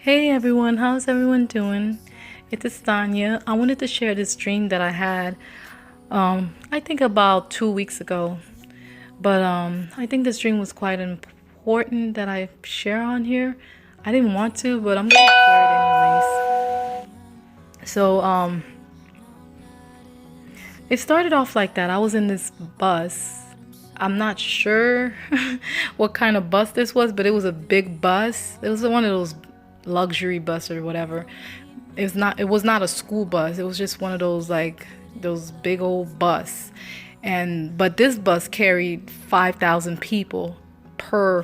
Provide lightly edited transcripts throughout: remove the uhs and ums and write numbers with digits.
Hey everyone, how's everyone doing? It's Tanya. I wanted to share this dream that I had, I think about 2 weeks ago. But I think this dream was quite important that I share on here. I didn't want to, but I'm gonna share it anyways. So it started off like that. I was in this bus. I'm not sure what kind of bus this was, but it was a big bus. It was one of those luxury bus or whatever. It was not a school bus. It was just one of those like those big old bus. But this bus carried 5,000 people per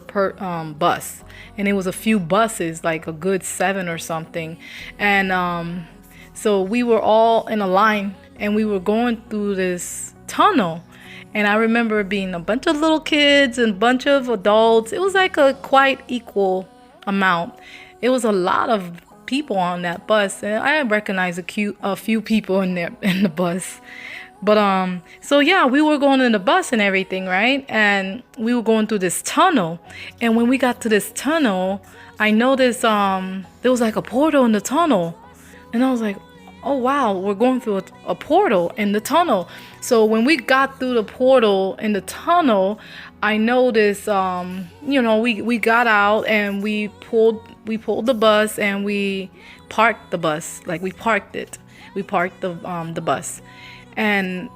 bus. And it was a few buses, like a good 7 or something. And so we were all in a line and we were going through this tunnel. And I remember being a bunch of little kids and a bunch of adults. It was like a quite equal amount. It was a lot of people on that bus, and I recognized a few people in there in the bus. But so yeah, we were going in the bus and everything, right? And we were going through this tunnel. And when we got to this tunnel, I noticed there was like a portal in the tunnel. And I was like, oh wow, we're going through a portal in the tunnel. So when we got through the portal in the tunnel, I noticed we got out and we pulled the bus and we parked the bus. Like we parked it. We parked the bus. And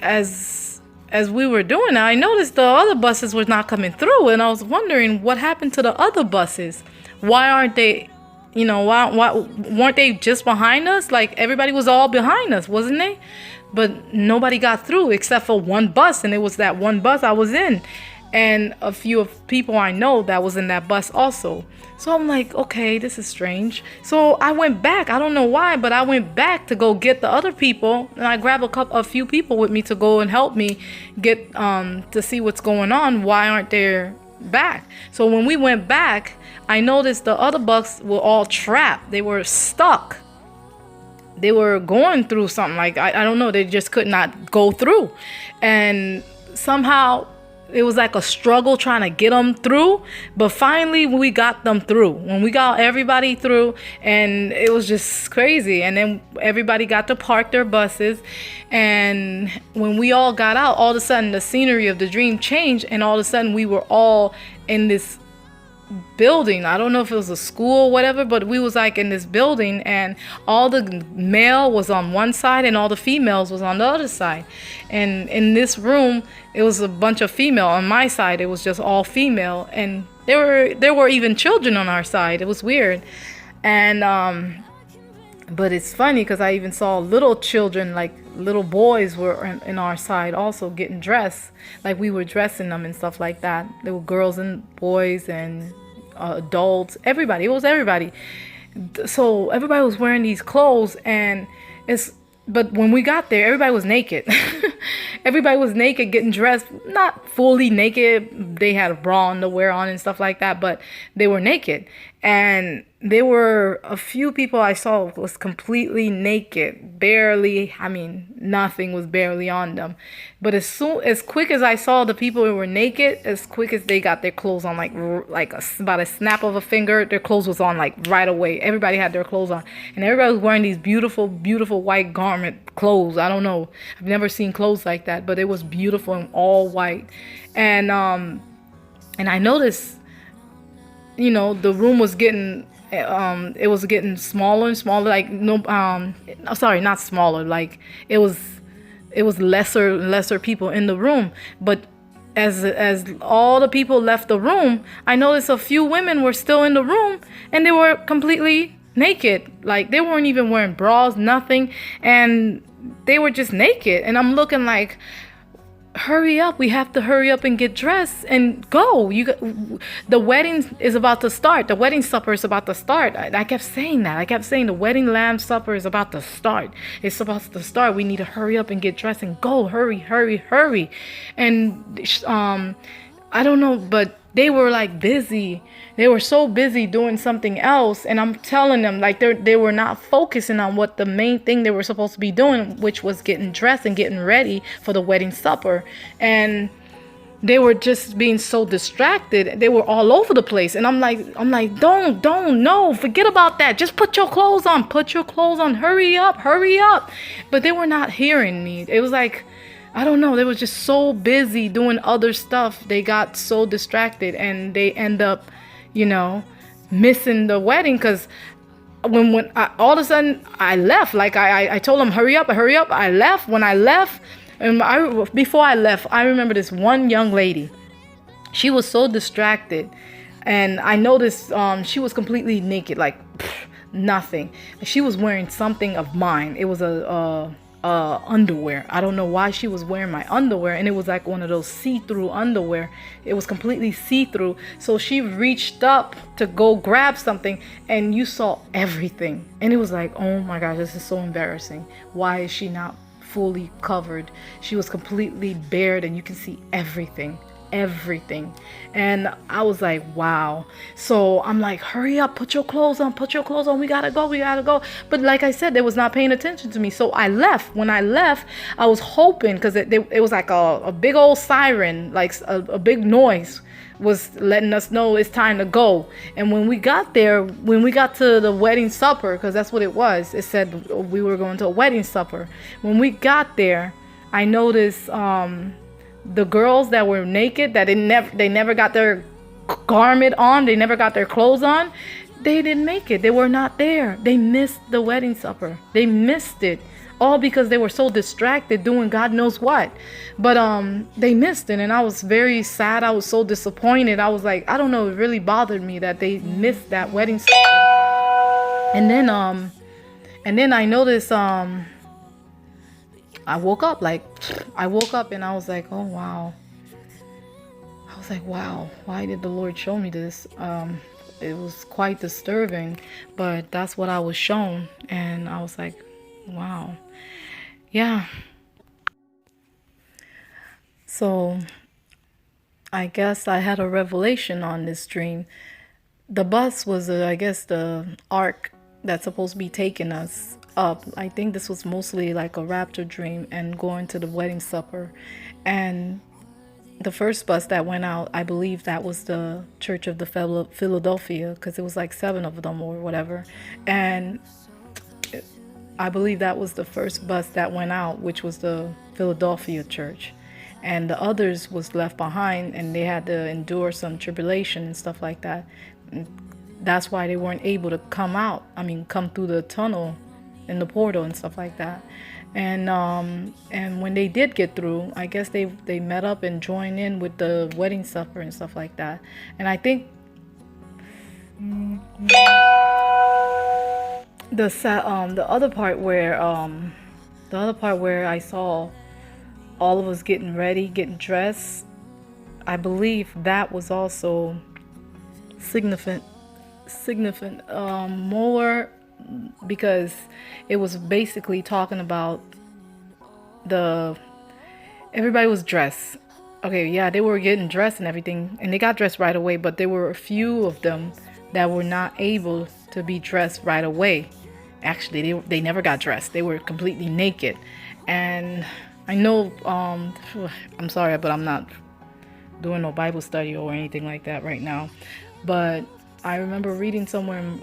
as we were doing that, I noticed the other buses were not coming through, and I was wondering what happened to the other buses. Why aren't they, why weren't they just behind us? Like everybody was all behind us, wasn't they? But nobody got through except for one bus, and it was that one bus I was in, and a few of people I know that was in that bus also. So I'm like, okay, this is strange. So I went back. I don't know why, but I went back to go get the other people, and I grabbed a few people with me to go and help me get to see what's going on. Why aren't they back? So when we went back, I noticed the other buses were all trapped. They were stuck. They were going through something, like I don't know, they just could not go through. And somehow it was like a struggle trying to get them through, but finally we got them through. When we got everybody through, and it was just crazy. And then everybody got to park their buses, and when we all got out, all of a sudden the scenery of the dream changed, and all of a sudden we were all in this building. I don't know if it was a school or whatever, but we was like in this building, and all the male was on one side and all the females was on the other side. And in this room it was a bunch of female. On my side it was just all female, and there were even children on our side. It was weird. And but it's funny because I even saw little children, like little boys were in our side also getting dressed, like we were dressing them and stuff like that. There were girls and boys and adults, everybody. It was everybody. So everybody was wearing these clothes, and but when we got there, everybody was naked. Everybody was naked, getting dressed, not fully naked. They had a bra underwear on and stuff like that, but they were naked. And there were a few people I saw was completely naked, barely. I mean, nothing was barely on them. But as quick as I saw the people who were naked, as quick as they got their clothes on, about a snap of a finger, their clothes was on like right away. Everybody had their clothes on, and everybody was wearing these beautiful, beautiful white garment clothes. I don't know, I've never seen clothes like that, but it was beautiful and all white. And I noticed, the room was getting it was getting smaller and smaller, like sorry, not smaller, like it was lesser people in the room. But as all the people left the room, I noticed a few women were still in the room, and they were completely naked. Like they weren't even wearing bras, nothing, and they were just naked. And I'm looking like, hurry up, we have to hurry up and get dressed and go. The wedding is about to start. The wedding supper is about to start. I kept saying that. I kept saying the wedding lamb supper is about to start. It's about to start. We need to hurry up and get dressed and go. Hurry, hurry, hurry. And I don't know, but they were like busy. They were so busy doing something else, and I'm telling them, like, they were not focusing on what the main thing they were supposed to be doing, which was getting dressed and getting ready for the wedding supper. And they were just being so distracted. They were all over the place. And I'm like, don't, no, forget about that. Just put your clothes on, hurry up. But they were not hearing me. It was like, I don't know, they were just so busy doing other stuff. They got so distracted and they end up, missing the wedding. Because when all of a sudden I left, like I told them, hurry up. I left. When I left, and before I left, I remember this one young lady. She was so distracted, and I noticed she was completely naked, like nothing. She was wearing something of mine. It was a underwear. I don't know why she was wearing my underwear, and it was like one of those see-through underwear. It was completely see-through. So she reached up to go grab something, and you saw everything. And it was like, oh my gosh, this is so embarrassing. Why is she not fully covered? She was completely bared, and you can see everything. And I was like, wow. So I'm like, hurry up, put your clothes on, we gotta go. But like I said, they was not paying attention to me. So I left. When I left, I was hoping, because it was like a big old siren, like a big noise was letting us know it's time to go. And when we got to the wedding supper, because that's what it was, it said we were going to a wedding supper. When we got there, I noticed the girls that were naked, that they never got their garment on, they never got their clothes on, they didn't make it. They were not there. They missed the wedding supper. They missed it, all because they were so distracted doing God knows what. But they missed it, and I was very sad. I was so disappointed. I was like, I don't know, it really bothered me that they missed that wedding supper. And then I noticed I woke up and I was like, oh wow. I was like, wow, why did the Lord show me this? It was quite disturbing, but that's what I was shown. And I was like, wow. Yeah. So I guess I had a revelation on this dream. The bus was, I guess, the ark that's supposed to be taking us up. I think this was mostly like a rapture dream and going to the wedding supper. And the first bus that went out, I believe that was the Church of the Philadelphia, because it was like 7 of them or whatever. And I believe that was the first bus that went out, which was the Philadelphia church. And the others was left behind, and they had to endure some tribulation and stuff like that. And that's why they weren't able to come through the tunnel in the portal and stuff like that. And when they did get through, I guess they met up and joined in with the wedding supper and stuff like that. And I think the other part where I saw all of us getting ready, getting dressed, I believe that was also significant more, because it was basically talking about everybody was dressed. Okay, yeah, they were getting dressed and everything, and they got dressed right away, but there were a few of them that were not able to be dressed right away. Actually, they never got dressed. They were completely naked. And I know, I'm sorry, but I'm not doing no Bible study or anything like that right now. But I remember reading somewhere in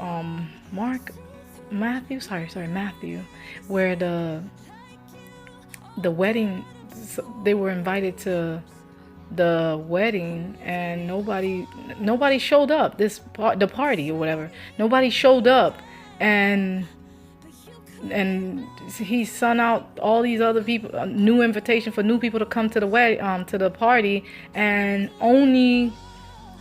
Matthew, where the wedding, they were invited to the wedding, and nobody showed up. The party or whatever, nobody showed up, and he sent out all these other people a new invitation for new people to come to the wedding, to the party, and only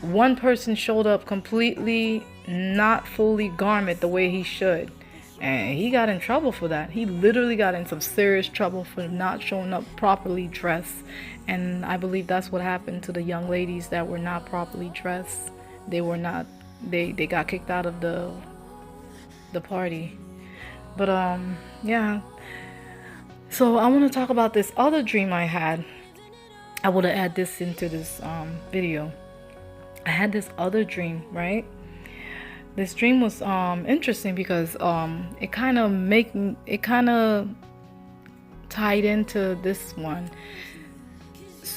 one person showed up completely not fully garmented the way he should. And he got in trouble for that. He literally got in some serious trouble for not showing up properly dressed. And I believe that's what happened to the young ladies that were not properly dressed. They got kicked out of the party. But yeah. So I want to talk about this other dream I had. I would have added this into this video. I had this other dream, right? This dream was interesting because it kind of tied into this one.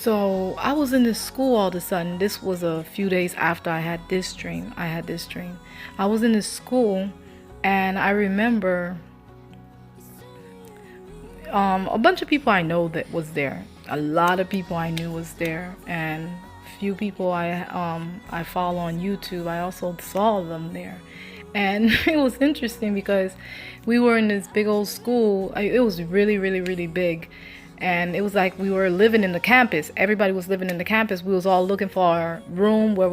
So I was in this school all of a sudden. This was a few days after I had this dream. I was in this school, and I remember a bunch of people I know that was there. A lot of people I knew was there, and few people I follow on YouTube. I also saw them there, and it was interesting because we were in this big old school. It was really, really, really big, and it was like we were living in the campus. Everybody was living in the campus. We was all looking for our room what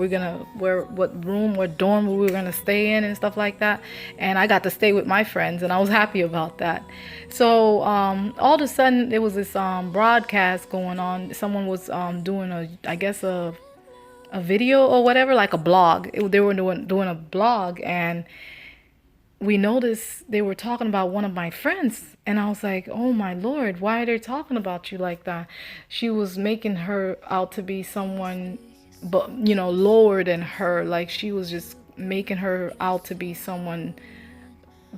dorm we were gonna stay in and stuff like that. And I got to stay with my friends, and I was happy about that. So all of a sudden there was this broadcast going on. Someone was doing a video or whatever, like a blog. They were doing a blog, and we noticed they were talking about one of my friends, and I was like, oh my Lord, why are they talking about you like that? She was making her out to be someone, but lower than her. Like, she was just making her out to be someone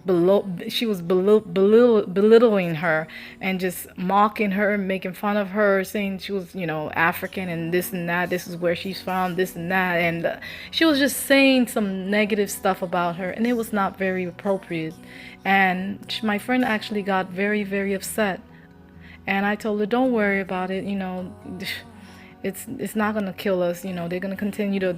below. She was belittling her and just mocking her, making fun of her, saying she was African and this and that, this is where she's from, this and that, and she was just saying some negative stuff about her, and it was not very appropriate. And my friend actually got very, very upset, and I told her, don't worry about it, it's not gonna kill us. They're gonna continue to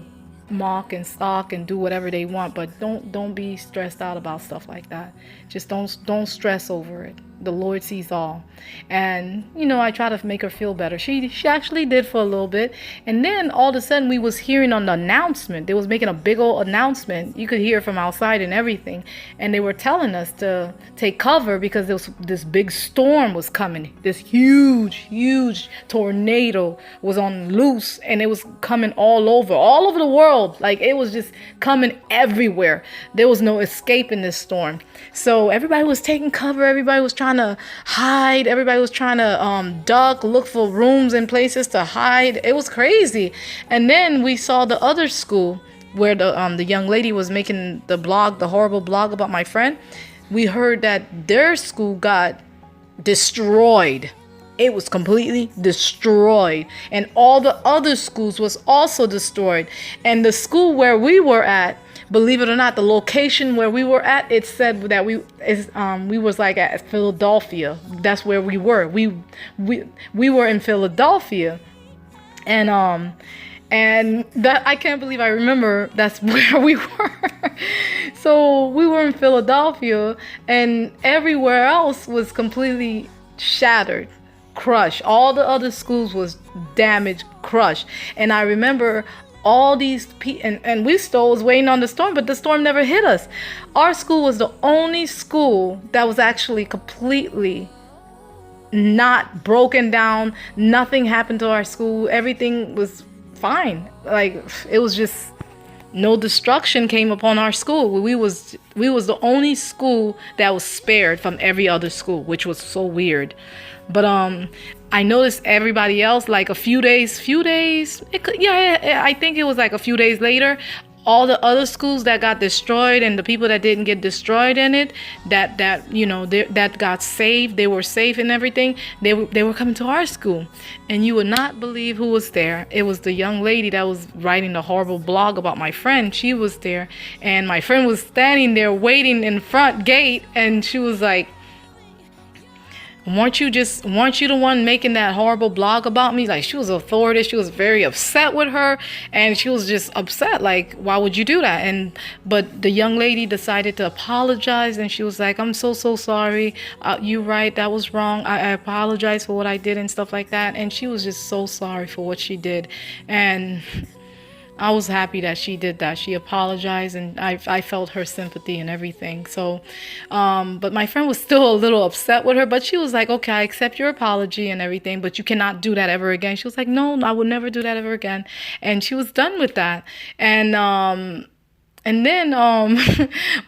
mock and stalk and do whatever they want, but don't be stressed out about stuff like that. Just don't stress over it. The Lord sees all. And I try to make her feel better. She actually did for a little bit, and then all of a sudden we was hearing on the announcement, they was making a big old announcement. You could hear from outside and everything, and they were telling us to take cover because there was this big storm was coming. This huge tornado was on loose, and it was coming all over the world. Like, it was just coming everywhere. There was no escaping this storm. So everybody was taking cover. Everybody was trying to hide. Everybody was trying to duck, look for rooms and places to hide. It was crazy. And then we saw the other school where the young lady was making the horrible blog about my friend. We heard that their school got destroyed. It was completely destroyed, and all the other schools was also destroyed. And the school where we were at, believe it or not, the location where we were at, it said that we was like at Philadelphia. That's where we were. We were in Philadelphia, and that, I can't believe I remember that's where we were. So we were in Philadelphia, and everywhere else was completely shattered, crushed. All the other schools was damaged, crushed. And I remember all these people, and we still was waiting on the storm, but the storm never hit us. Our school was the only school that was actually completely not broken down. Nothing happened to our school. Everything was fine. Like, it was just no destruction came upon our school. We was the only school that was spared from every other school, which was so weird. But I noticed everybody else, like a few days, I think it was like a few days later, all the other schools that got destroyed and the people that didn't get destroyed in it, that got saved, they were safe and everything, they were coming to our school. And you would not believe who was there. It was the young lady that was writing the horrible blog about my friend. She was there, and my friend was standing there waiting in front gate, and she was like, weren't you the one making that horrible blog about me? Like, she was authoritative. She was very upset with her, and she was just upset. Like, why would you do that? But the young lady decided to apologize, and she was like, I'm so sorry. You're right. That was wrong. I apologize for what I did and stuff like that. And she was just so sorry for what she did. And I was happy that she did that. She apologized, and I felt her sympathy and everything. So, but my friend was still a little upset with her, but she was like, okay, I accept your apology and everything, but you cannot do that ever again. She was like, no, I would never do that ever again. And she was done with that. And then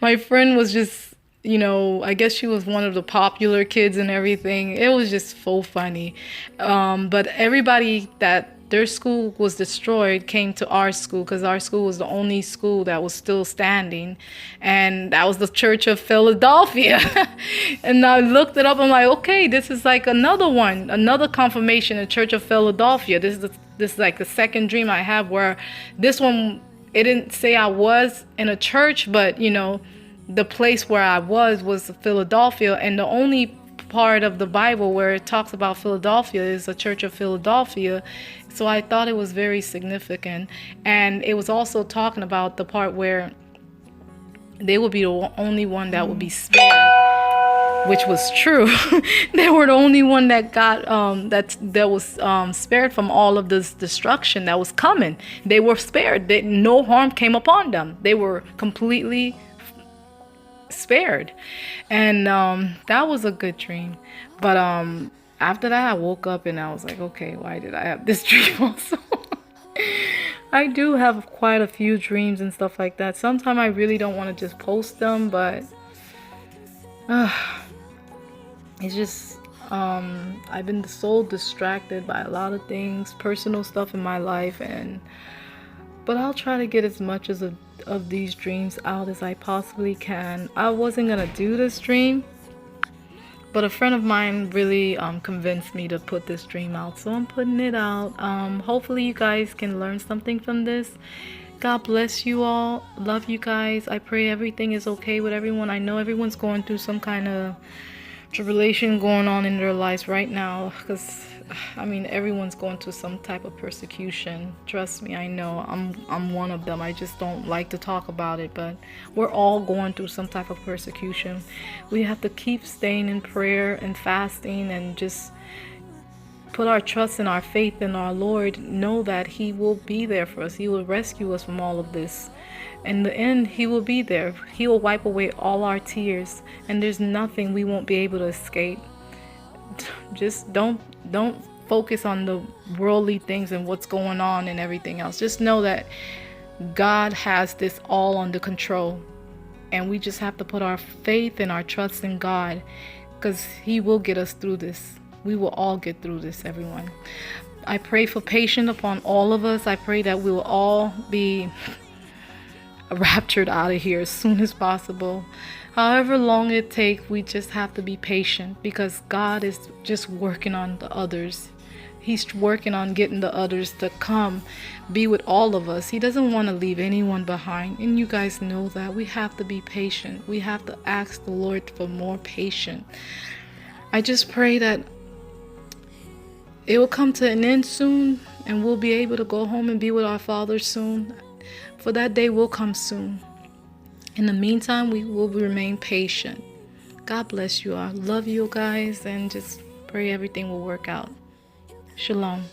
my friend was just, I guess she was one of the popular kids and everything. It was just so funny. But everybody that their school was destroyed, came to our school, because our school was the only school that was still standing, and that was the Church of Philadelphia. And I looked it up. I'm like, okay, this is like another one, another confirmation, the Church of Philadelphia. This is like the second dream I have, where this one, it didn't say I was in a church, but you know, the place where I was Philadelphia, and the only part of the Bible where it talks about Philadelphia is the Church of Philadelphia. So I thought it was very significant. And it was also talking about the part where they would be the only one that would be spared, which was true. They were the only one that got that was spared from all of this destruction that was coming. They were spared. No harm came upon them. They were completely spared. And that was a good dream. But after that, I woke up and I was like, okay, why did I have this dream also? I do have quite a few dreams and stuff like that. Sometimes I really don't want to just post them, but it's just I've been so distracted by a lot of things, personal stuff in my life, but I'll try to get as much of these dreams out as I possibly can. I wasn't gonna do this dream, but a friend of mine really convinced me to put this dream out, so I'm putting it out. Hopefully you guys can learn something from this. God bless you all. Love you guys. I pray everything is okay with everyone. I know everyone's going through some kind of tribulation going on in their lives right now, because I mean, everyone's going through some type of persecution. Trust me, I know. I'm one of them. I just don't like to talk about it, but we're all going through some type of persecution. We have to keep staying in prayer and fasting, and just put our trust and our faith in our Lord. Know that He will be there for us. He will rescue us from all of this. In the end, He will be there. He will wipe away all our tears, and there's nothing we won't be able to escape. Just don't focus on the worldly things and what's going on and everything else. Just know that God has this all under control, and we just have to put our faith and our trust in God, because He will get us through this. We will all get through this, everyone. I pray for patience upon all of us. I pray that we will all be raptured out of here as soon as possible. However long it takes, we just have to be patient, because God is just working on the others. He's working on getting the others to come be with all of us. He doesn't want to leave anyone behind. And you guys know that. We have to be patient. We have to ask the Lord for more patience. I just pray that it will come to an end soon, and we'll be able to go home and be with our Father soon. For that day will come soon. In the meantime, we will remain patient. God bless you all. Love you guys, and just pray everything will work out. Shalom.